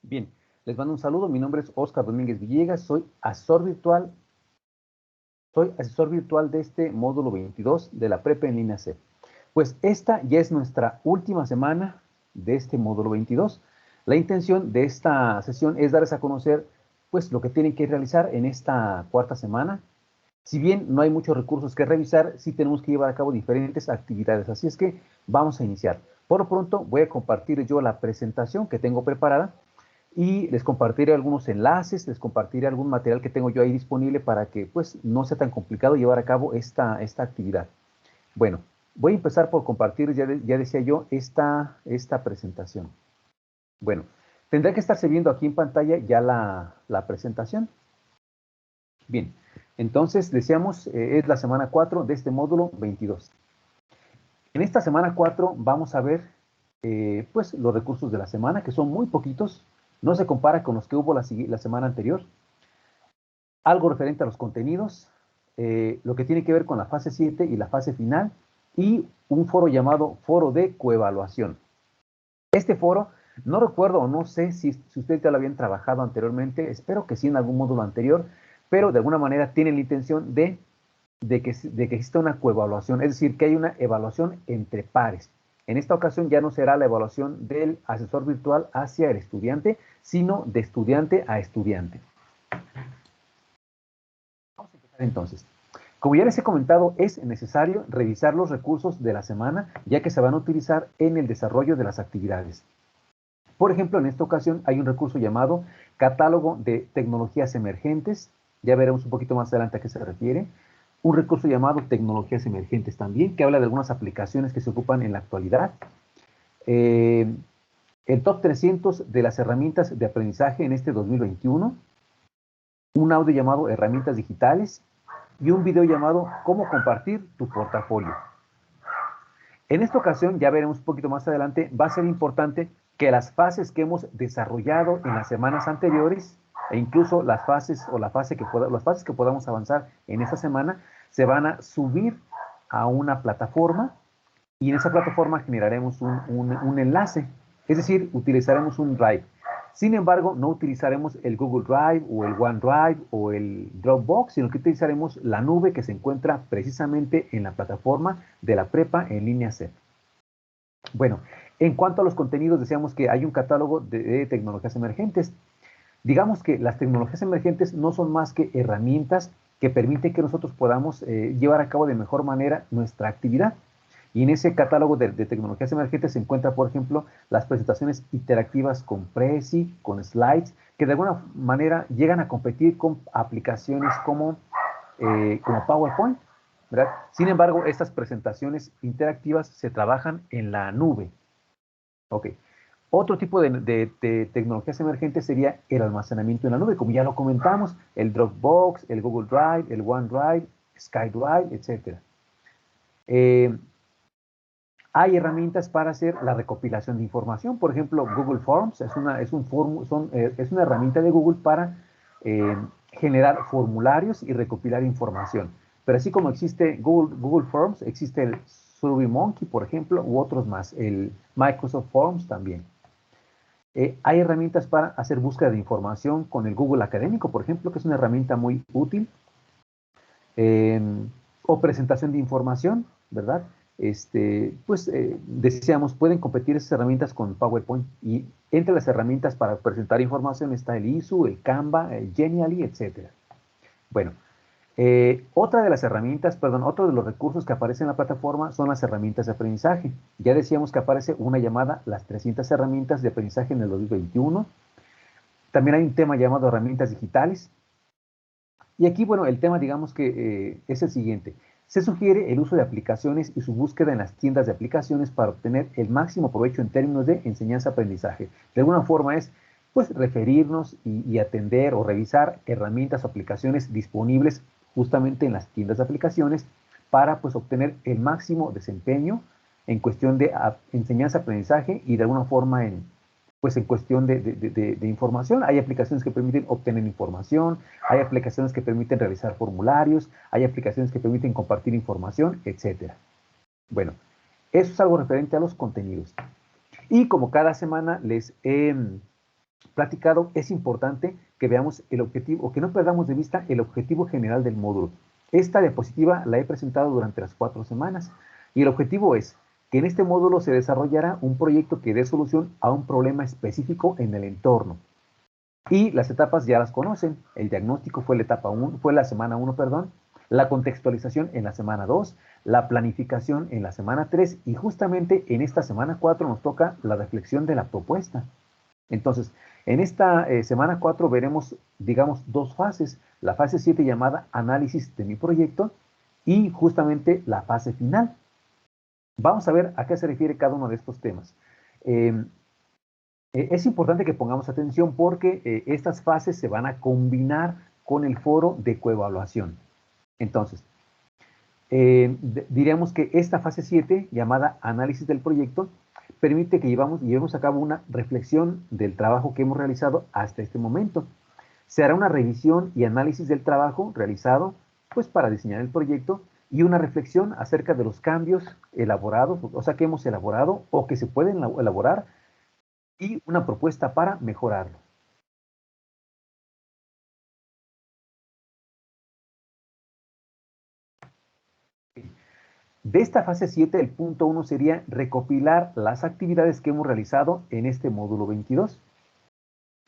Bien, les mando un saludo. Mi nombre es Oscar Domínguez Villegas. Soy asesor virtual de este módulo 22 de la Prepa en línea C. Pues esta ya es nuestra última semana de este módulo 22. La intención de esta sesión es darles a conocer pues lo que tienen que realizar en esta cuarta semana. Si bien no hay muchos recursos que revisar, sí tenemos que llevar a cabo diferentes actividades. Así es que vamos a iniciar. Por lo pronto voy a compartir yo la presentación que tengo preparada y les compartiré algunos enlaces, les compartiré algún material que tengo yo ahí disponible para que pues no sea tan complicado llevar a cabo esta actividad. Bueno, voy a empezar por compartir, ya decía yo, esta presentación. Bueno, tendrá que estarse viendo aquí en pantalla ya la presentación. Bien, entonces decíamos, es la semana 4 de este módulo 22. En esta semana 4 vamos a ver pues los recursos de la semana, que son muy poquitos, no se compara con los que hubo la semana anterior. Algo referente a los contenidos, lo que tiene que ver con la fase 7 y la fase final, y un foro llamado Foro de Coevaluación. Este foro, no recuerdo o no sé si ustedes ya lo habían trabajado anteriormente, espero que sí en algún módulo anterior, pero de alguna manera tienen la intención de que exista una coevaluación, es decir, que hay una evaluación entre pares. En esta ocasión ya no será la evaluación del asesor virtual hacia el estudiante, sino de estudiante a estudiante. Vamos a empezar entonces. Como ya les he comentado, es necesario revisar los recursos de la semana, ya que se van a utilizar en el desarrollo de las actividades. Por ejemplo, en esta ocasión hay un recurso llamado Catálogo de Tecnologías Emergentes. Ya veremos un poquito más adelante a qué se refiere. Un recurso llamado Tecnologías Emergentes también, que habla de algunas aplicaciones que se ocupan en la actualidad. El top 300 de las herramientas de aprendizaje en este 2021. Un audio llamado Herramientas Digitales. Y un video llamado Cómo compartir tu portafolio. En esta ocasión, ya veremos un poquito más adelante, va a ser importante que las fases que hemos desarrollado en las semanas anteriores, e incluso las fases que podamos avanzar en esta semana, se van a subir a una plataforma y en esa plataforma generaremos un enlace, es decir, utilizaremos un Drive. Sin embargo, no utilizaremos el Google Drive o el OneDrive o el Dropbox, sino que utilizaremos la nube que se encuentra precisamente en la plataforma de la Prepa en línea C. Bueno, en cuanto a los contenidos, decíamos que hay un catálogo de tecnologías emergentes. Digamos que las tecnologías emergentes no son más que herramientas que permiten que nosotros podamos llevar a cabo de mejor manera nuestra actividad. Y en ese catálogo de tecnologías emergentes se encuentra, por ejemplo, las presentaciones interactivas con Prezi, con Slides, que de alguna manera llegan a competir con aplicaciones como PowerPoint, ¿verdad? Sin embargo, estas presentaciones interactivas se trabajan en la nube. Ok. Otro tipo de tecnologías emergentes sería el almacenamiento en la nube, como ya lo comentamos, el Dropbox, el Google Drive, el OneDrive, SkyDrive, etc. Hay herramientas para hacer la recopilación de información. Por ejemplo, Google Forms es una herramienta de Google para generar formularios y recopilar información. Pero así como existe Google Forms, existe el SurveyMonkey, por ejemplo, u otros más, el Microsoft Forms también. Hay herramientas para hacer búsqueda de información con el Google Académico, por ejemplo, que es una herramienta muy útil. O presentación de información, ¿verdad? Decíamos, pueden competir esas herramientas con PowerPoint y entre las herramientas para presentar información está el ISU, el Canva, el Genially, etc. Bueno, otro de los recursos que aparecen en la plataforma son las herramientas de aprendizaje. Ya decíamos que aparece una llamada las 300 herramientas de aprendizaje en el 2021. También hay un tema llamado herramientas digitales. Y aquí, bueno, el tema, digamos que es el siguiente. Se sugiere el uso de aplicaciones y su búsqueda en las tiendas de aplicaciones para obtener el máximo provecho en términos de enseñanza-aprendizaje. De alguna forma es, pues, referirnos y atender o revisar herramientas o aplicaciones disponibles justamente en las tiendas de aplicaciones para, pues, obtener el máximo desempeño en cuestión de enseñanza-aprendizaje y de alguna forma en cuestión de información. Hay aplicaciones que permiten obtener información, hay aplicaciones que permiten realizar formularios, hay aplicaciones que permiten compartir información, etc. Bueno, eso es algo referente a los contenidos. Y como cada semana les he platicado, es importante que veamos el objetivo, o que no perdamos de vista el objetivo general del módulo. Esta diapositiva la he presentado durante las 4 semanas, y el objetivo es que en este módulo se desarrollará un proyecto que dé solución a un problema específico en el entorno. Y las etapas ya las conocen. El diagnóstico fue la etapa 1, fue la semana 1, perdón. La contextualización en la semana 2, la planificación en la semana 3 y justamente en esta semana 4 nos toca la reflexión de la propuesta. Entonces, en esta semana 4 veremos, digamos, 2 fases. La fase 7 llamada análisis de mi proyecto y justamente la fase final. Vamos a ver a qué se refiere cada uno de estos temas. Es importante que pongamos atención porque estas fases se van a combinar con el foro de coevaluación. Entonces, diremos que esta fase 7, llamada análisis del proyecto, permite que llevemos a cabo una reflexión del trabajo que hemos realizado hasta este momento. Se hará una revisión y análisis del trabajo realizado, pues para diseñar el proyecto, y una reflexión acerca de los cambios elaborados, o sea, que hemos elaborado o que se pueden elaborar, y una propuesta para mejorarlo. De esta fase 7, el punto 1 sería recopilar las actividades que hemos realizado en este módulo 22.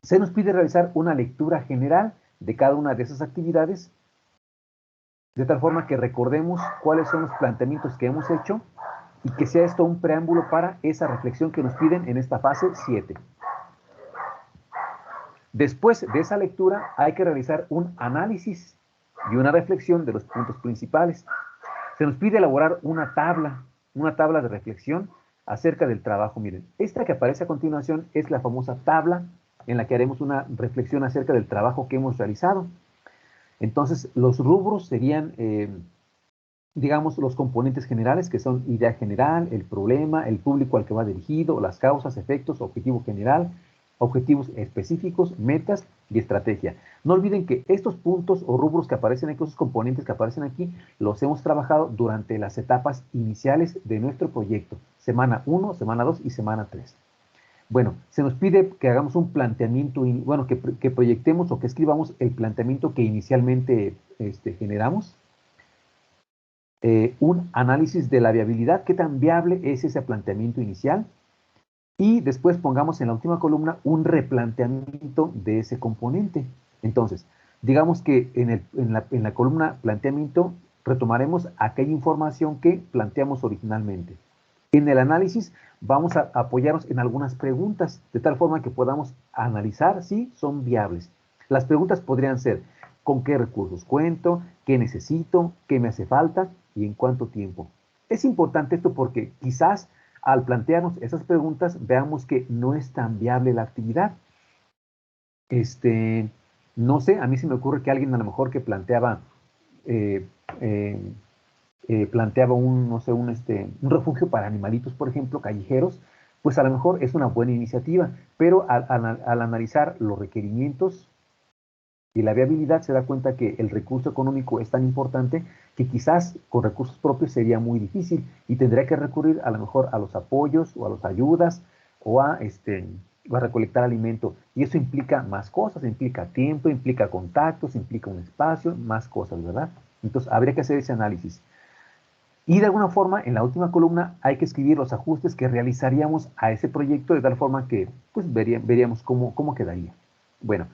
Se nos pide realizar una lectura general de cada una de esas actividades, de tal forma que recordemos cuáles son los planteamientos que hemos hecho y que sea esto un preámbulo para esa reflexión que nos piden en esta fase 7. Después de esa lectura hay que realizar un análisis y una reflexión de los puntos principales. Se nos pide elaborar una tabla de reflexión acerca del trabajo. Miren, esta que aparece a continuación es la famosa tabla en la que haremos una reflexión acerca del trabajo que hemos realizado. Entonces, los rubros serían, digamos, los componentes generales, que son idea general, el problema, el público al que va dirigido, las causas, efectos, objetivo general, objetivos específicos, metas y estrategia. No olviden que estos puntos o rubros que aparecen aquí, esos componentes que aparecen aquí, los hemos trabajado durante las etapas iniciales de nuestro proyecto, semana 1, semana 2 y semana 3. Bueno, se nos pide que hagamos un planteamiento, bueno, que proyectemos o que escribamos el planteamiento que inicialmente generamos. Un análisis de la viabilidad, qué tan viable es ese planteamiento inicial. Y después pongamos en la última columna un replanteamiento de ese componente. Entonces, digamos que en la columna planteamiento retomaremos aquella información que planteamos originalmente. En el análisis vamos a apoyarnos en algunas preguntas, de tal forma que podamos analizar si son viables. Las preguntas podrían ser, ¿con qué recursos cuento? ¿Qué necesito? ¿Qué me hace falta? ¿Y en cuánto tiempo? Es importante esto porque quizás al plantearnos esas preguntas veamos que no es tan viable la actividad. No sé, a mí se me ocurre que alguien a lo mejor que planteaba no sé, un refugio para animalitos, por ejemplo, callejeros, pues a lo mejor es una buena iniciativa, pero al analizar los requerimientos y la viabilidad se da cuenta que el recurso económico es tan importante que quizás con recursos propios sería muy difícil y tendría que recurrir a lo mejor a los apoyos o a las ayudas o a recolectar alimento. Y eso implica más cosas, implica tiempo, implica contactos, implica un espacio, más cosas, ¿verdad? Entonces habría que hacer ese análisis. Y de alguna forma, en la última columna hay que escribir los ajustes que realizaríamos a ese proyecto de tal forma que pues, veríamos cómo quedaría. Bueno,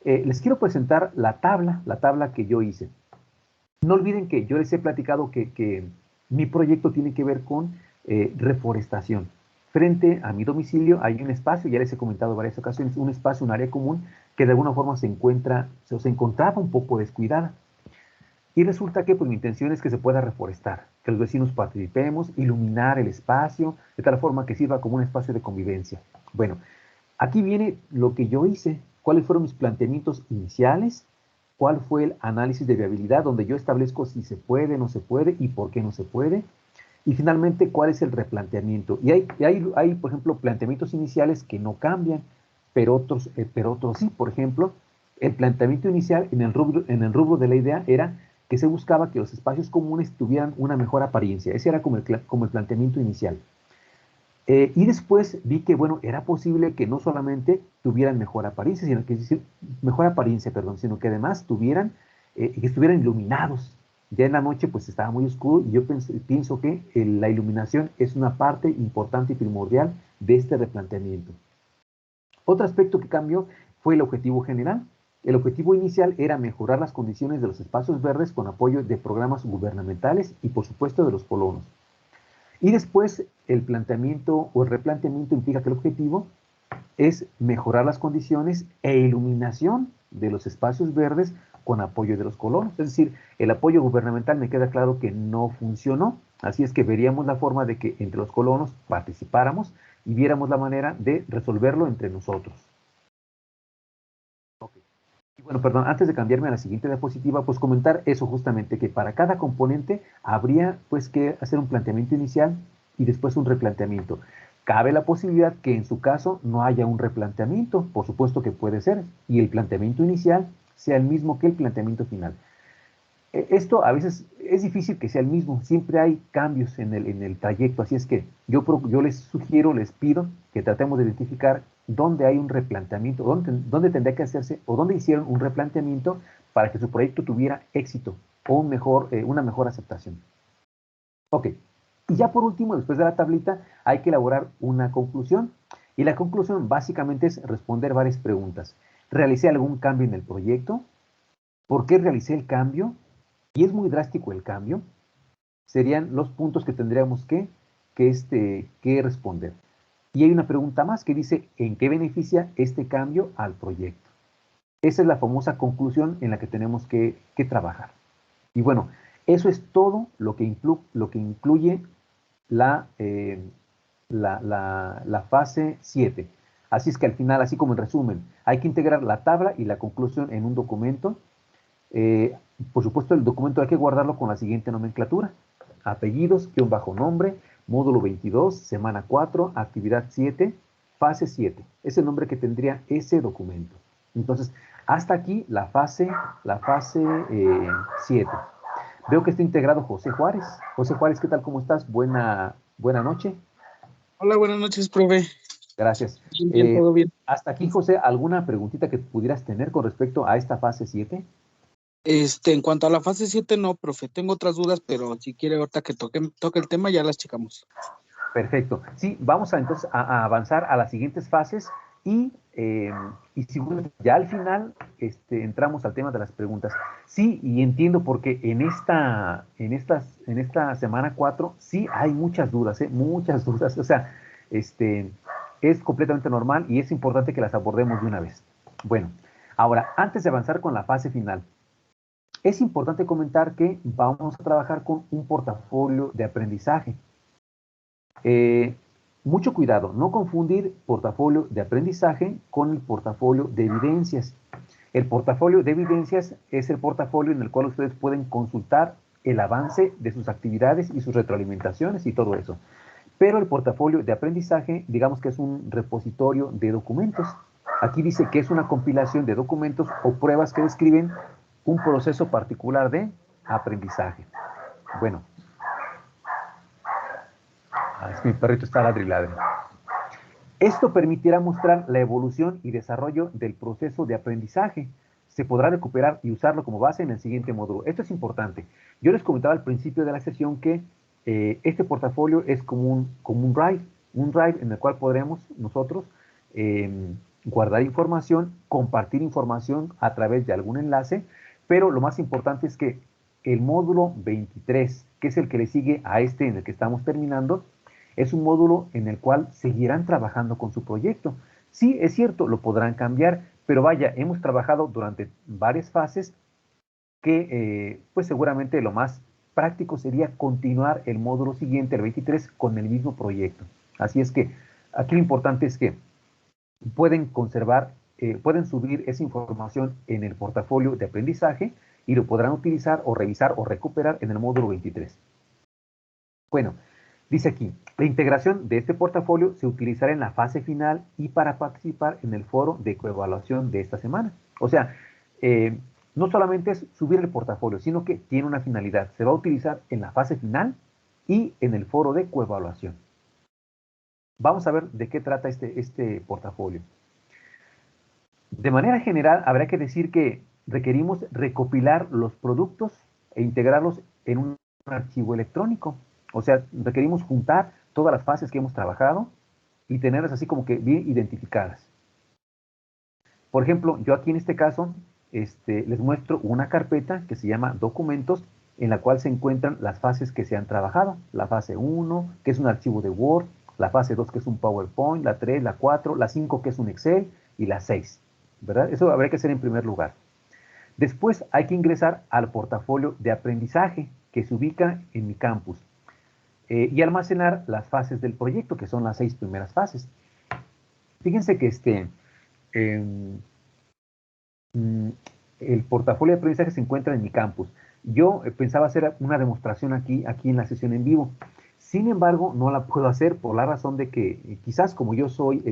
les quiero presentar la tabla que yo hice. No olviden que yo les he platicado que mi proyecto tiene que ver con reforestación. Frente a mi domicilio hay un espacio, ya les he comentado en varias ocasiones, un espacio, un área común que de alguna forma se encontraba un poco descuidada. Y resulta que pues mi intención es que se pueda reforestar, que los vecinos participemos, iluminar el espacio, de tal forma que sirva como un espacio de convivencia. Bueno, aquí viene lo que yo hice, cuáles fueron mis planteamientos iniciales, cuál fue el análisis de viabilidad, donde yo establezco si se puede, no se puede y por qué no se puede, y finalmente cuál es el replanteamiento. Y hay por ejemplo, planteamientos iniciales que no cambian, pero otros sí. Por ejemplo, el planteamiento inicial en el rubro de la idea era que se buscaba que los espacios comunes tuvieran una mejor apariencia. Ese era como el planteamiento inicial. Y después vi que, bueno, era posible que no solamente tuvieran mejor apariencia, mejor apariencia, perdón, sino que además tuvieran, que estuvieran iluminados. Ya en la noche, pues estaba muy oscuro y yo pienso que la iluminación es una parte importante y primordial de este replanteamiento. Otro aspecto que cambió fue el objetivo general. El objetivo inicial era mejorar las condiciones de los espacios verdes con apoyo de programas gubernamentales y, por supuesto, de los colonos. Y después el planteamiento o el replanteamiento implica que el objetivo es mejorar las condiciones e iluminación de los espacios verdes con apoyo de los colonos. Es decir, el apoyo gubernamental me queda claro que no funcionó, así es que veríamos la forma de que entre los colonos participáramos y viéramos la manera de resolverlo entre nosotros. Okay. Y bueno, perdón, antes de cambiarme a la siguiente diapositiva, pues comentar eso justamente, que para cada componente habría pues que hacer un planteamiento inicial y después un replanteamiento. Cabe la posibilidad que en su caso no haya un replanteamiento, por supuesto que puede ser, y el planteamiento inicial sea el mismo que el planteamiento final. Esto a veces es difícil que sea el mismo, siempre hay cambios en el trayecto, así es que yo les sugiero, les pido que tratemos de identificar dónde hay un replanteamiento, dónde tendría que hacerse o dónde hicieron un replanteamiento para que su proyecto tuviera éxito o una mejor aceptación. Ok, y ya por último, después de la tablita, hay que elaborar una conclusión. Y la conclusión básicamente es responder varias preguntas. ¿Realicé algún cambio en el proyecto? ¿Por qué realicé el cambio? ¿Y es muy drástico el cambio? Serían los puntos que tendríamos que responder. Y hay una pregunta más que dice, ¿en qué beneficia este cambio al proyecto? Esa es la famosa conclusión en la que tenemos que trabajar. Y bueno, eso es todo lo que incluye la, la fase 7. Así es que al final, así como en resumen, hay que integrar la tabla y la conclusión en un documento. Eh, por supuesto, el documento hay que guardarlo con la siguiente nomenclatura. Apellidos, guión bajo nombre, módulo 22, semana 4, actividad 7, fase 7. Es el nombre que tendría ese documento. Entonces, hasta aquí la fase 7. Veo que está integrado José Juárez. José Juárez, ¿qué tal? ¿Cómo estás? Buena noche. Hola, buenas noches, profe. Gracias. Bien, bien, todo bien. Hasta aquí, José, ¿alguna preguntita que pudieras tener con respecto a esta fase 7? En cuanto a la fase 7, no, profe, tengo otras dudas, pero si quiere ahorita que toque el tema, ya las checamos. Perfecto. Sí, vamos entonces a avanzar a las siguientes fases y si ya al final entramos al tema de las preguntas. Sí, y entiendo porque en esta semana 4 sí hay muchas dudas, muchas dudas. O sea, es completamente normal y es importante que las abordemos de una vez. Bueno, ahora, antes de avanzar con la fase final, es importante comentar que vamos a trabajar con un portafolio de aprendizaje. Mucho cuidado, no confundir portafolio de aprendizaje con el portafolio de evidencias. El portafolio de evidencias es el portafolio en el cual ustedes pueden consultar el avance de sus actividades y sus retroalimentaciones y todo eso. Pero el portafolio de aprendizaje, digamos que es un repositorio de documentos. Aquí dice que es una compilación de documentos o pruebas que describen un proceso particular de aprendizaje. Bueno, es que mi perrito está ladrilladre. Esto permitirá mostrar la evolución y desarrollo del proceso de aprendizaje. Se podrá recuperar y usarlo como base en el siguiente módulo. Esto es importante. Yo les comentaba al principio de la sesión que este portafolio es como un drive en el cual podremos nosotros guardar información, compartir información a través de algún enlace, pero lo más importante es que el módulo 23, que es el que le sigue a este en el que estamos terminando, es un módulo en el cual seguirán trabajando con su proyecto. Sí, es cierto, lo podrán cambiar, pero vaya, hemos trabajado durante varias fases que pues seguramente lo más práctico sería continuar el módulo siguiente, el 23, con el mismo proyecto. Así es que aquí lo importante es que pueden conservar, pueden subir esa información en el portafolio de aprendizaje y lo podrán utilizar o revisar o recuperar en el módulo 23. Bueno, dice aquí, la integración de este portafolio se utilizará en la fase final y para participar en el foro de coevaluación de esta semana. O sea, no solamente es subir el portafolio, sino que tiene una finalidad. Se va a utilizar en la fase final y en el foro de coevaluación. Vamos a ver de qué trata este portafolio. De manera general, habrá que decir que requerimos recopilar los productos e integrarlos en un archivo electrónico. O sea, requerimos juntar todas las fases que hemos trabajado y tenerlas así como que bien identificadas. Por ejemplo, yo aquí en este caso les muestro una carpeta que se llama documentos, en la cual se encuentran las fases que se han trabajado. La fase 1, que es un archivo de Word, la fase 2, que es un PowerPoint, la 3, la 4, la 5, que es un Excel, y la 6, ¿verdad? Eso habría que hacer en primer lugar. Después hay que ingresar al portafolio de aprendizaje que se ubica en mi campus y almacenar las fases del proyecto, que son las 6 primeras fases. Fíjense que eh, el portafolio de aprendizaje se encuentra en mi campus. Yo pensaba hacer una demostración aquí en la sesión en vivo. Sin embargo, no la puedo hacer por la razón de que quizás como yo soy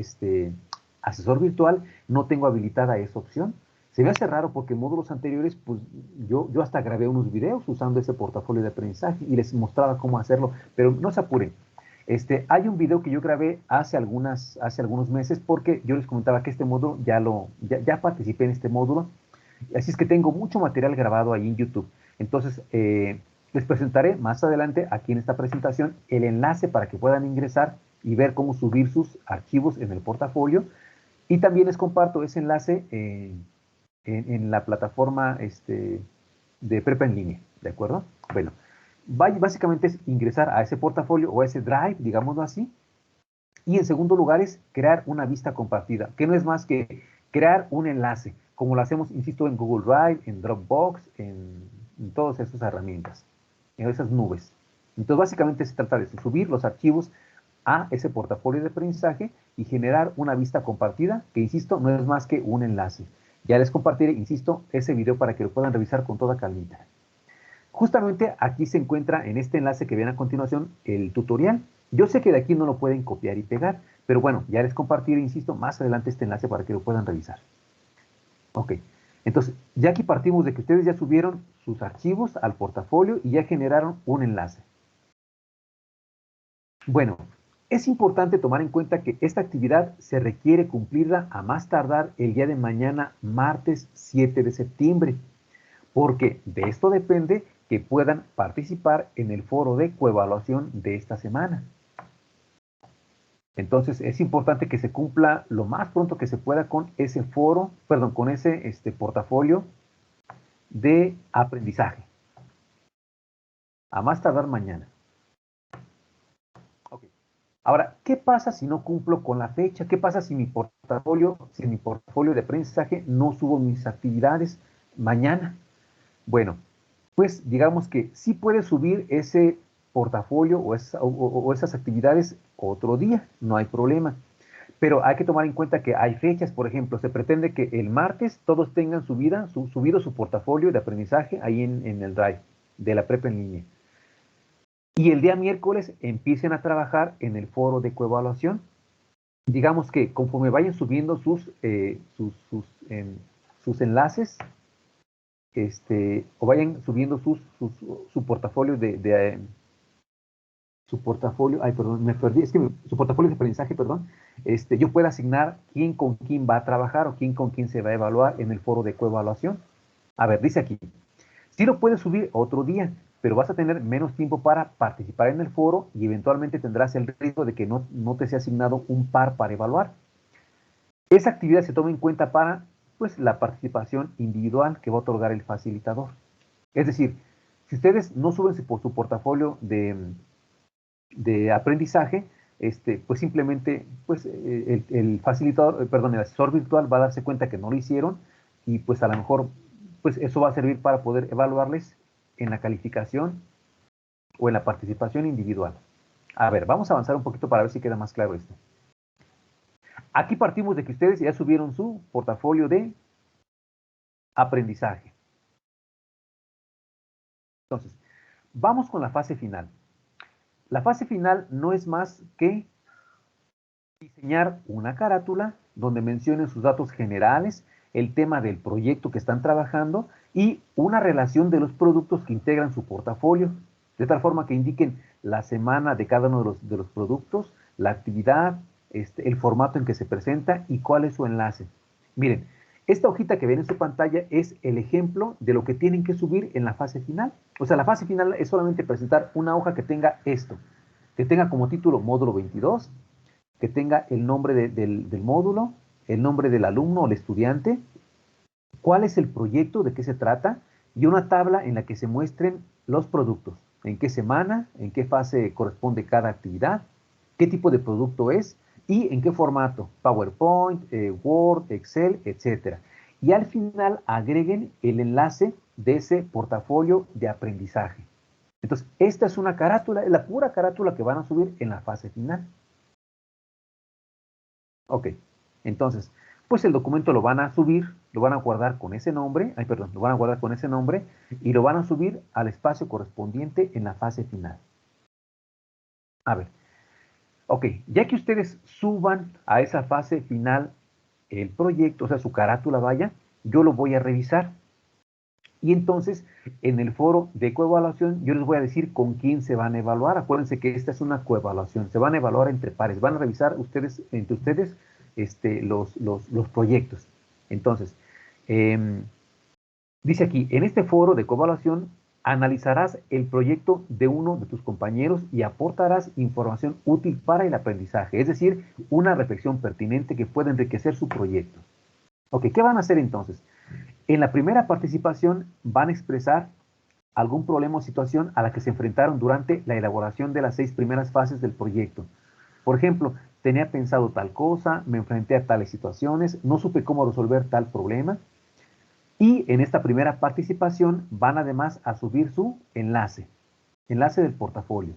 asesor virtual, no tengo habilitada esa opción. Se me hace raro porque en módulos anteriores, pues yo hasta grabé unos videos usando ese portafolio de aprendizaje y les mostraba cómo hacerlo, pero no se apuren. Hay un video que yo grabé hace algunos meses porque yo les comentaba que este módulo ya participé en este módulo, así es que tengo mucho material grabado ahí en YouTube. Entonces, les presentaré más adelante aquí en esta presentación el enlace para que puedan ingresar y ver cómo subir sus archivos en el portafolio. Y también les comparto ese enlace en la plataforma de Prepa en línea, ¿de acuerdo? Bueno, básicamente es ingresar a ese portafolio o a ese drive, digámoslo así. Y en segundo lugar es crear una vista compartida, que no es más que crear un enlace, como lo hacemos, insisto, en Google Drive, en Dropbox, en todas esas herramientas, en esas nubes. Entonces, básicamente se trata de subir los archivos a ese portafolio de aprendizaje y generar una vista compartida, que, insisto, no es más que un enlace. Ya les compartiré, insisto, ese video para que lo puedan revisar con toda calmita. Justamente aquí se encuentra en este enlace que ven a continuación el tutorial. Yo sé que de aquí no lo pueden copiar y pegar, pero bueno, ya les compartiré, insisto, más adelante este enlace para que lo puedan revisar. Ok, entonces ya aquí partimos de que ustedes ya subieron sus archivos al portafolio y ya generaron un enlace. Bueno, es importante tomar en cuenta que esta actividad se requiere cumplirla a más tardar el día de mañana, martes 7 de septiembre, porque de esto depende que puedan participar en el foro de coevaluación de esta semana. Entonces es importante que se cumpla lo más pronto que se pueda con ese foro, perdón, con ese portafolio de aprendizaje. A más tardar mañana. Okay. Ahora, ¿qué pasa si no cumplo con la fecha? ¿Qué pasa si en mi portafolio de aprendizaje no subo mis actividades mañana? Bueno, pues digamos que sí puedes subir ese portafolio o esas actividades otro día, no hay problema. Pero hay que tomar en cuenta que hay fechas, por ejemplo, se pretende que el martes todos tengan subido su portafolio de aprendizaje ahí en el Drive de la prepa en línea. Y el día miércoles empiecen a trabajar en el foro de coevaluación. Digamos que conforme vayan subiendo sus enlaces, o vayan subiendo su portafolio su portafolio, ay, perdón, me perdí, es que su portafolio de aprendizaje, perdón, yo puedo asignar quién con quién va a trabajar o quién con quién se va a evaluar en el foro de coevaluación. A ver, dice aquí, sí lo puedes subir otro día, pero vas a tener menos tiempo para participar en el foro y eventualmente tendrás el riesgo de que no te sea asignado un par para evaluar. Esa actividad se toma en cuenta para pues, la participación individual que va a otorgar el facilitador. Es decir, si ustedes no suben su portafolio de aprendizaje, pues simplemente pues, el facilitador, perdón, el asesor virtual va a darse cuenta que no lo hicieron y pues a lo mejor pues eso va a servir para poder evaluarles en la calificación o en la participación individual. A ver, vamos a avanzar un poquito para ver si queda más claro esto. Aquí partimos de que ustedes ya subieron su portafolio de aprendizaje. Entonces, vamos con la fase final. La fase final no es más que diseñar una carátula donde mencionen sus datos generales, el tema del proyecto que están trabajando y una relación de los productos que integran su portafolio, de tal forma que indiquen la semana de cada uno de los productos, la actividad, el formato en que se presenta y cuál es su enlace. Miren, esta hojita que ven en su pantalla es el ejemplo de lo que tienen que subir en la fase final. O sea, la fase final es solamente presentar una hoja que tenga esto, que tenga como título módulo 22, que tenga el nombre del módulo, el nombre del alumno o el estudiante, cuál es el proyecto, de qué se trata, y una tabla en la que se muestren los productos, en qué semana, en qué fase corresponde cada actividad, qué tipo de producto es y en qué formato, PowerPoint, Word, Excel, etcétera. Y al final agreguen el enlace de ese portafolio de aprendizaje. Entonces, esta es una carátula, es la pura carátula que van a subir en la fase final. Ok, entonces, pues el documento lo van a subir, lo van a guardar con ese nombre, lo van a guardar con ese nombre y lo van a subir al espacio correspondiente en la fase final. A ver, ok, ya que ustedes suban a esa fase final el proyecto, o sea, su carátula vaya, yo lo voy a revisar. Y entonces, en el foro de coevaluación, yo les voy a decir con quién se van a evaluar. Acuérdense que esta es una coevaluación. Se van a evaluar entre pares. Van a revisar ustedes, entre ustedes los proyectos. Entonces, eh, dice aquí, en este foro de coevaluación, analizarás el proyecto de uno de tus compañeros y aportarás información útil para el aprendizaje. Es decir, una reflexión pertinente que puede enriquecer su proyecto. Ok, ¿qué van a hacer entonces? En la primera participación van a expresar algún problema o situación a la que se enfrentaron durante la elaboración de las 6 primeras fases del proyecto. Por ejemplo, tenía pensado tal cosa, me enfrenté a tales situaciones, no supe cómo resolver tal problema. Y en esta primera participación van además a subir su enlace del portafolio.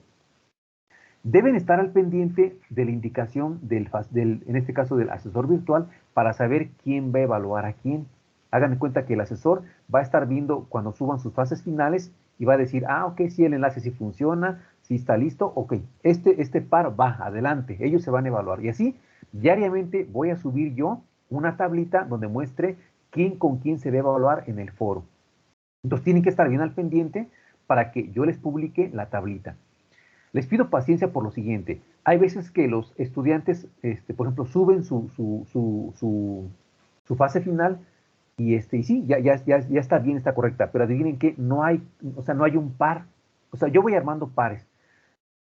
Deben estar al pendiente de la indicación en este caso del asesor virtual, para saber quién va a evaluar a quién. Hagan de cuenta que el asesor va a estar viendo cuando suban sus fases finales y va a decir, ah, ok, sí, el enlace sí funciona, sí está listo, ok, este par va, adelante, ellos se van a evaluar. Y así, diariamente voy a subir yo una tablita donde muestre quién con quién se debe evaluar en el foro. Entonces tienen que estar bien al pendiente para que yo les publique la tablita. Les pido paciencia por lo siguiente. Hay veces que los estudiantes, por ejemplo, suben su fase final y sí, ya está bien, está correcta, pero adivinen que no hay, o sea, no hay un par. O sea, yo voy armando pares.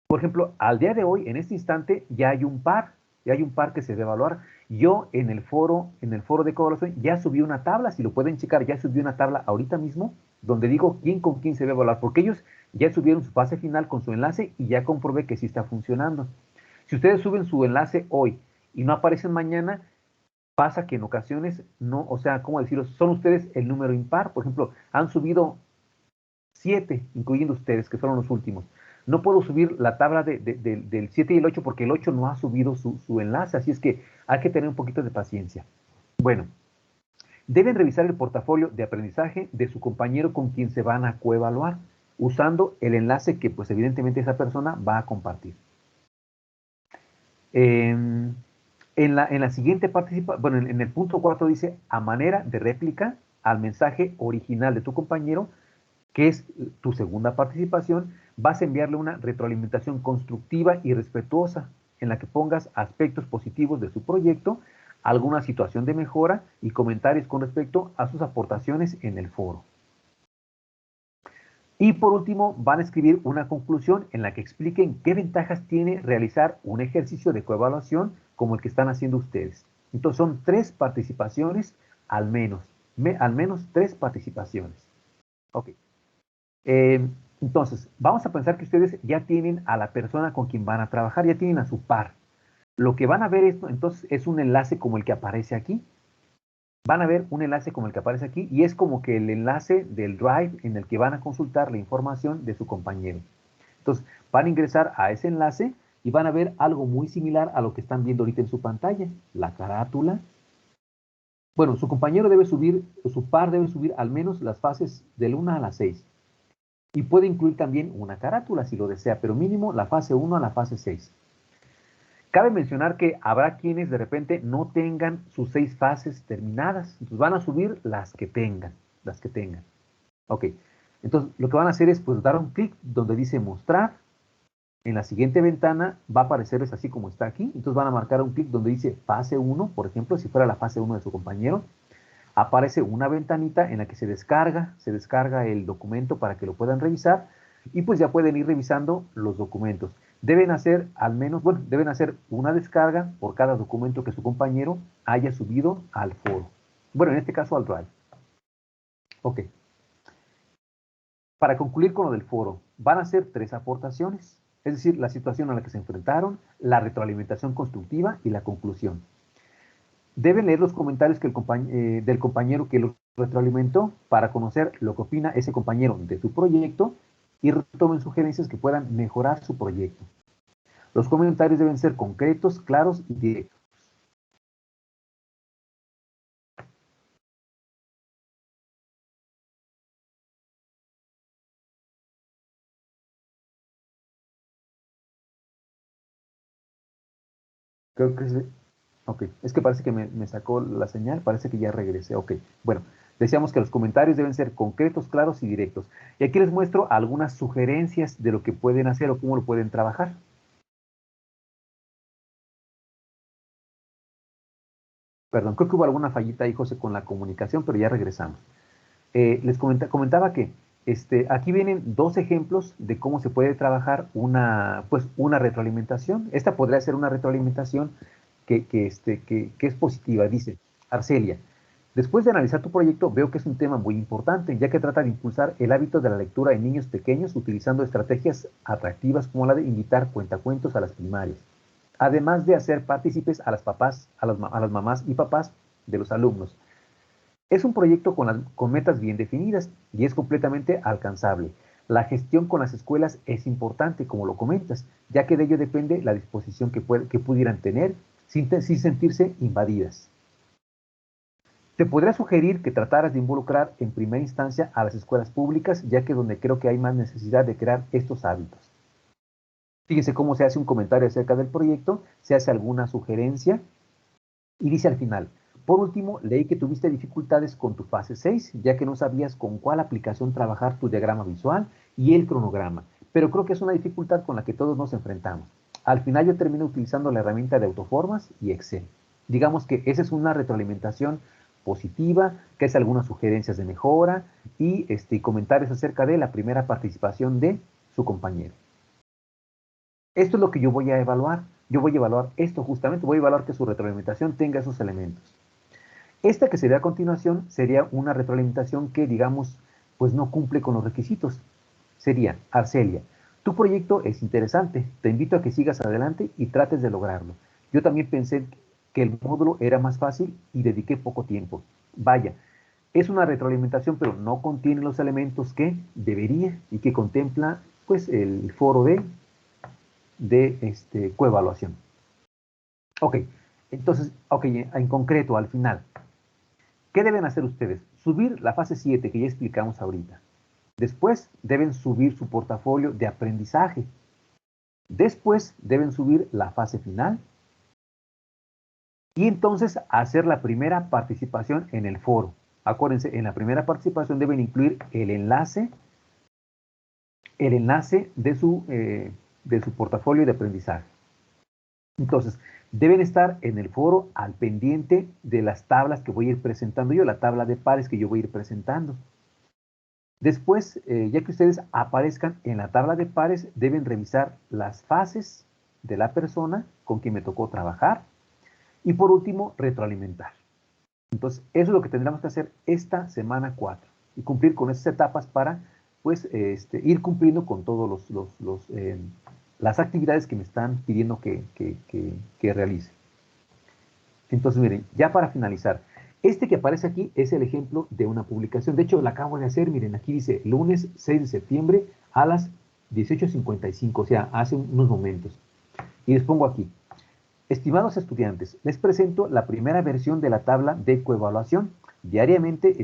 Por ejemplo, al día de hoy, en este instante, ya hay un par que se debe evaluar. Yo en el foro de coevaluación, ya subí una tabla, si lo pueden checar, ya subí una tabla ahorita mismo, donde digo quién con quién se debe evaluar, porque ellos ya subieron su fase final con su enlace y ya comprobé que sí está funcionando. Si ustedes suben su enlace hoy y no aparecen mañana, pasa que en ocasiones no, o sea, ¿cómo decirlo? Son ustedes el número impar. Por ejemplo, han subido 7, incluyendo ustedes, que fueron los últimos. No puedo subir la tabla del 7 y el 8 porque el 8 no ha subido su enlace, así es que hay que tener un poquito de paciencia. Bueno, deben revisar el portafolio de aprendizaje de su compañero con quien se van a coevaluar, usando el enlace que pues evidentemente esa persona va a compartir. En la siguiente participación, bueno, en el punto 4 dice, a manera de réplica al mensaje original de tu compañero, que es tu segunda participación, vas a enviarle una retroalimentación constructiva y respetuosa en la que pongas aspectos positivos de su proyecto, alguna situación de mejora y comentarios con respecto a sus aportaciones en el foro. Y por último, van a escribir una conclusión en la que expliquen qué ventajas tiene realizar un ejercicio de coevaluación como el que están haciendo ustedes. Entonces son 3 participaciones al menos, al menos 3 participaciones. Ok. Entonces, vamos a pensar que ustedes ya tienen a la persona con quien van a trabajar, ya tienen a su par. Lo que van a ver esto, entonces, es un enlace como el que aparece aquí. Van a ver un enlace como el que aparece aquí y es como que el enlace del Drive en el que van a consultar la información de su compañero. Entonces, van a ingresar a ese enlace y van a ver algo muy similar a lo que están viendo ahorita en su pantalla. La carátula. Bueno, su compañero debe subir, su par debe subir al menos las fases del 1 a la 6. Y puede incluir también una carátula si lo desea, pero mínimo la fase 1 a la fase 6. Cabe mencionar que habrá quienes de repente no tengan sus 6 fases terminadas. Entonces van a subir las que tengan. Ok. Entonces lo que van a hacer es pues dar un clic donde dice mostrar. En la siguiente ventana va a aparecerles así como está aquí. Entonces van a marcar un clic donde dice fase 1, por ejemplo, si fuera la fase 1 de su compañero. Aparece una ventanita en la que se descarga el documento para que lo puedan revisar y pues ya pueden ir revisando los documentos. Deben hacer al menos, bueno, deben hacer una descarga por cada documento que su compañero haya subido al foro. Bueno, en este caso al Drive. Ok. Para concluir con lo del foro, van a ser 3 aportaciones, es decir, la situación a la que se enfrentaron, la retroalimentación constructiva y la conclusión. Deben leer los comentarios que del compañero que los retroalimentó para conocer lo que opina ese compañero de su proyecto y retomen sugerencias que puedan mejorar su proyecto. Los comentarios deben ser concretos, claros y directos. Creo que es... Ok, es que parece que me sacó la señal, parece que ya regresé. Ok, bueno, decíamos que los comentarios deben ser concretos, claros y directos. Y aquí les muestro algunas sugerencias de lo que pueden hacer o cómo lo pueden trabajar. Perdón, creo que hubo alguna fallita ahí, José, con la comunicación, pero ya regresamos. Les comentaba que aquí vienen 2 ejemplos de cómo se puede trabajar una retroalimentación. Esta podría ser una retroalimentación que es positiva. Dice, Arcelia, después de analizar tu proyecto, veo que es un tema muy importante, ya que trata de impulsar el hábito de la lectura en niños pequeños utilizando estrategias atractivas como la de invitar cuentacuentos a las primarias, además de hacer partícipes a las papás, a las mamás y papás de los alumnos. Es un proyecto con metas bien definidas y es completamente alcanzable. La gestión con las escuelas es importante, como lo comentas, ya que de ello depende la disposición que pudieran tener sin sentirse invadidas. Te podría sugerir que trataras de involucrar en primera instancia a las escuelas públicas, ya que es donde creo que hay más necesidad de crear estos hábitos. Fíjense cómo se hace un comentario acerca del proyecto, se hace alguna sugerencia y dice al final, por último, leí que tuviste dificultades con tu fase 6, ya que no sabías con cuál aplicación trabajar tu diagrama visual y el cronograma, pero creo que es una dificultad con la que todos nos enfrentamos. Al final yo termino utilizando la herramienta de autoformas y Excel. Digamos que esa es una retroalimentación positiva, que es algunas sugerencias de mejora y comentarios acerca de la primera participación de su compañero. Esto es lo que yo voy a evaluar. Yo voy a evaluar esto justamente, voy a evaluar que su retroalimentación tenga esos elementos. Esta que se ve a continuación sería una retroalimentación que, digamos, pues no cumple con los requisitos. Sería, Arcelia, tu proyecto es interesante, te invito a que sigas adelante y trates de lograrlo. Yo también pensé que el módulo era más fácil y dediqué poco tiempo. Vaya, es una retroalimentación, pero no contiene los elementos que debería y que contempla pues el foro de coevaluación. Ok, entonces, ok, en concreto, al final, ¿qué deben hacer ustedes? Subir la fase 7 que ya explicamos ahorita. Después deben subir su portafolio de aprendizaje. Después deben subir la fase final. Y entonces hacer la primera participación en el foro. Acuérdense, en la primera participación deben incluir el enlace de su portafolio de aprendizaje. Entonces, deben estar en el foro al pendiente de las tablas que voy a ir presentando yo, la tabla de pares que yo voy a ir presentando. Después, ya que ustedes aparezcan en la tabla de pares, deben revisar las fases de la persona con quien me tocó trabajar y por último, retroalimentar. Entonces, eso es lo que tendremos que hacer esta semana 4 y cumplir con esas etapas para pues, ir cumpliendo con todas las actividades que me están pidiendo que realice. Entonces, miren, ya para finalizar, este que aparece aquí es el ejemplo de una publicación. De hecho, la acabo de hacer, miren, aquí dice lunes 6 de septiembre a las 18:55, o sea, hace unos momentos. Y les pongo aquí, estimados estudiantes, les presento la primera versión de la tabla de coevaluación. Diariamente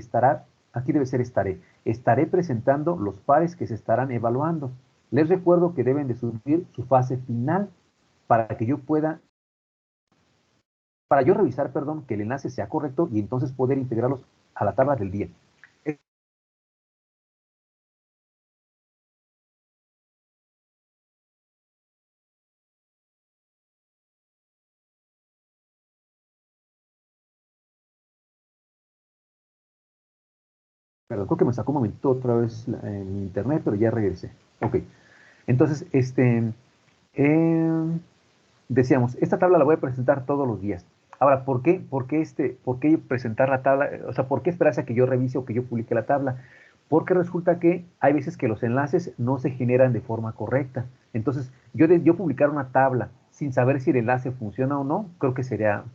aquí debe ser estaré presentando los pares que se estarán evaluando. Les recuerdo que deben de subir su fase final para que yo pueda para yo revisar, perdón, que el enlace sea correcto y entonces poder integrarlos a la tabla del día. Perdón, creo que me sacó un momento otra vez en internet, pero ya regresé. Ok. Entonces, eh, decíamos, esta tabla la voy a presentar todos los días. Ahora, por qué presentar la tabla? O sea, ¿por qué esperarse a que yo revise o que yo publique la tabla? Porque resulta que hay veces que los enlaces no se generan de forma correcta. Entonces, yo publicar una tabla sin saber si el enlace funciona o no, creo que sería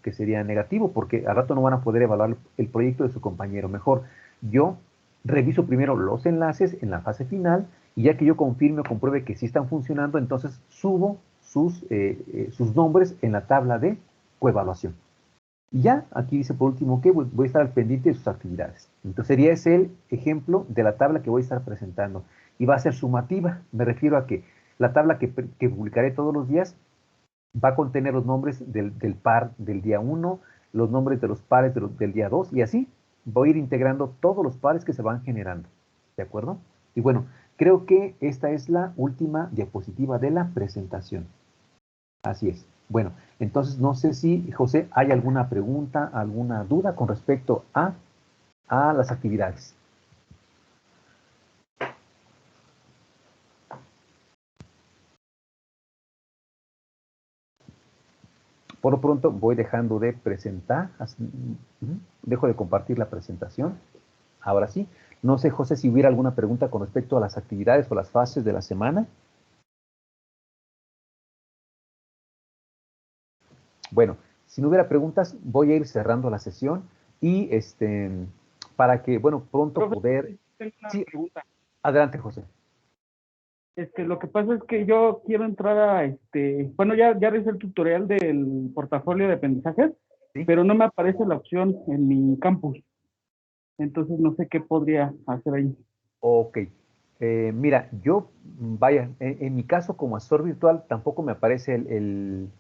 negativo, porque al rato no van a poder evaluar el proyecto de su compañero. Mejor, yo reviso primero los enlaces en la fase final y ya que yo confirme o compruebe que sí están funcionando, entonces subo sus nombres en la tabla de coevaluación. Y ya, aquí dice por último que voy a estar al pendiente de sus actividades. Entonces sería ese el ejemplo de la tabla que voy a estar presentando. Y va a ser sumativa, me refiero a que la tabla que publicaré todos los días va a contener los nombres del par del día 1, los nombres de los pares del día 2 y así voy a ir integrando todos los pares que se van generando. ¿De acuerdo? Y bueno, creo que esta es la última diapositiva de la presentación. Así es. Bueno, entonces no sé si, José, hay alguna pregunta, alguna duda con respecto a las actividades. Por lo pronto voy dejando de presentar, dejo de compartir la presentación. Ahora sí, no sé, José, si hubiera alguna pregunta con respecto a las actividades o las fases de la semana. Bueno, si no hubiera preguntas, voy a ir cerrando la sesión y para que, bueno, pronto Profe, poder... tengo una Sí, pregunta. adelante, José. Lo que pasa es que yo quiero entrar a bueno, ya realicé el tutorial del portafolio de aprendizajes, Sí. pero no me aparece la opción en mi campus. Entonces no sé qué podría hacer ahí. Ok. Mira, yo, vaya, en mi caso como asesor virtual tampoco me aparece el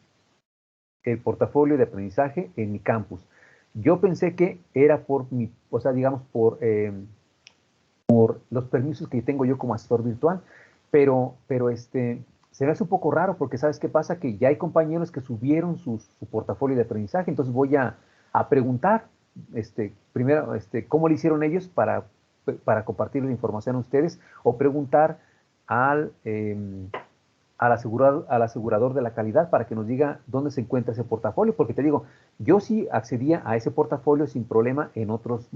portafolio de aprendizaje en mi campus. Yo pensé que era o sea, digamos, por los permisos que tengo yo como asesor virtual, pero se me hace un poco raro porque ¿sabes qué pasa? Que ya hay compañeros que subieron su portafolio de aprendizaje, entonces voy a preguntar, primero, cómo le hicieron ellos para compartir la información a ustedes o preguntar al, al asegurador de la calidad para que nos diga dónde se encuentra ese portafolio, porque te digo, yo sí accedía a ese portafolio sin problema en otras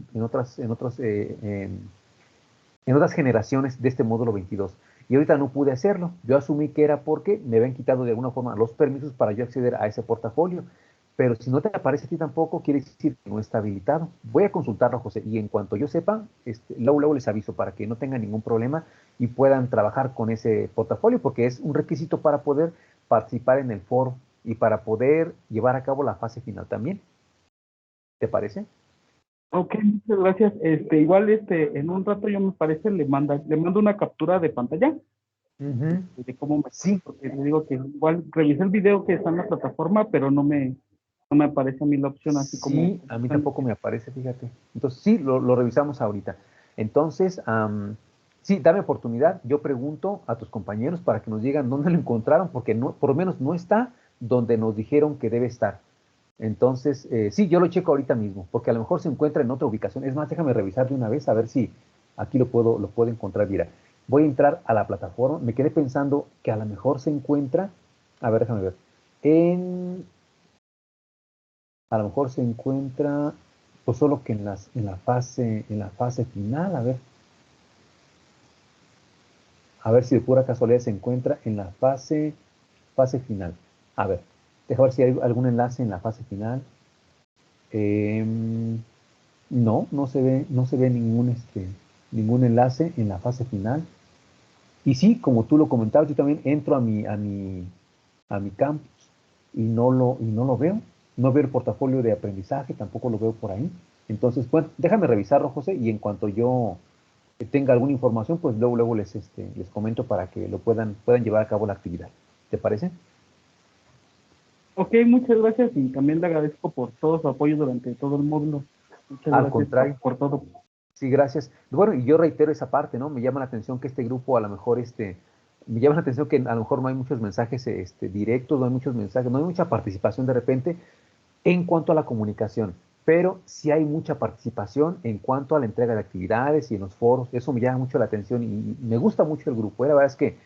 generaciones de este módulo 22. Y ahorita no pude hacerlo. Yo asumí que era porque me habían quitado de alguna forma los permisos para yo acceder a ese portafolio. Pero si no te aparece a ti tampoco, quiere decir que no está habilitado. Voy a consultarlo, José, y en cuanto yo sepa, luego les aviso para que no tengan ningún problema y puedan trabajar con ese portafolio, porque es un requisito para poder participar en el foro y para poder llevar a cabo la fase final también. ¿Te parece? Ok, muchas gracias. Igual en un rato yo me parece le mando una captura de pantalla de cómo me, Sí, porque le digo que igual revisé el video que está en la plataforma, pero no me aparece a mí la opción así como. sí, a mí tampoco me aparece, fíjate. Entonces, sí, lo revisamos ahorita. Entonces, sí, dame oportunidad. Yo pregunto a tus compañeros para que nos digan dónde lo encontraron, porque no, por lo menos no está donde nos dijeron que debe estar. Entonces, sí, yo lo checo ahorita mismo, porque a lo mejor se encuentra en otra ubicación. Es más, déjame revisar de una vez a ver si aquí lo puedo encontrar. Mira, voy a entrar a la plataforma. Me quedé pensando que a lo mejor se encuentra, a ver, déjame ver, a lo mejor se encuentra, pues solo que en la fase final, a ver si de pura casualidad se encuentra en la fase final. A ver, deja ver si hay algún enlace en la fase final. No, no se ve ningún enlace en la fase final. Y sí, como tú lo comentabas, yo también entro a mi campus y no lo veo. No veo el portafolio de aprendizaje, tampoco lo veo por ahí. Entonces, bueno, déjame revisarlo, José, y en cuanto yo tenga alguna información, pues luego les comento para que lo puedan llevar a cabo la actividad. ¿Te parece? Ok, muchas gracias y también le agradezco por todo su apoyo durante todo el módulo. Muchas Al gracias contrario. por todo. Sí, gracias. Bueno, y yo reitero esa parte, ¿no? Me llama la atención que este grupo a lo mejor, me llama la atención que a lo mejor no hay muchos mensajes directos, no hay muchos mensajes, no hay mucha participación de repente en cuanto a la comunicación. pero sí hay mucha participación en cuanto a la entrega de actividades y en los foros. Eso me llama mucho la atención y me gusta mucho el grupo. La verdad es que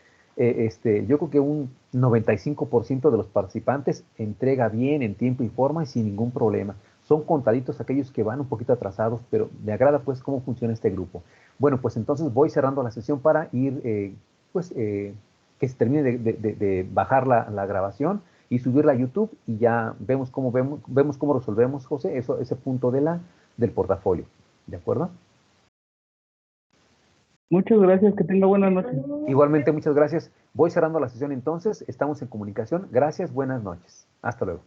yo creo que un 95% de los participantes entrega bien, en tiempo y forma y sin ningún problema. Son contaditos aquellos que van un poquito atrasados, pero me agrada pues cómo funciona este grupo. Bueno, pues entonces voy cerrando la sesión para ir, que se termine de bajar la grabación y subirla a YouTube y ya vemos cómo resolvemos, José, ese punto del portafolio. ¿De acuerdo? Muchas gracias, que tenga buenas noches. Igualmente, muchas gracias. Voy cerrando la sesión entonces. Estamos en comunicación. Gracias, buenas noches. Hasta luego.